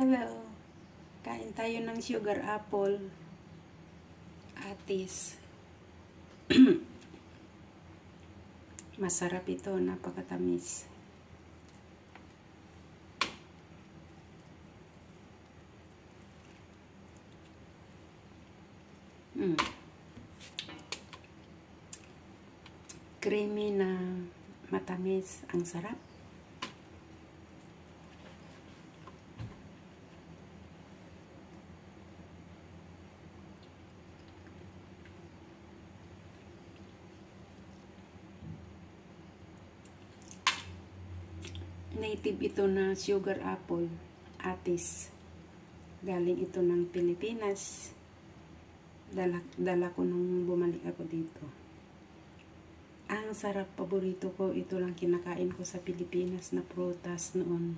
Hello. Kain tayo ng sugar apple. Atis. Masarap ito, napakatamis. Creamy na matamis, ang sarap. Native ito na sugar apple, Atis. Galing ito ng Pilipinas. Dala ko nung bumalik ako dito. Ang sarap, paborito ko. Ito lang kinakain ko sa Pilipinas na prutas noon.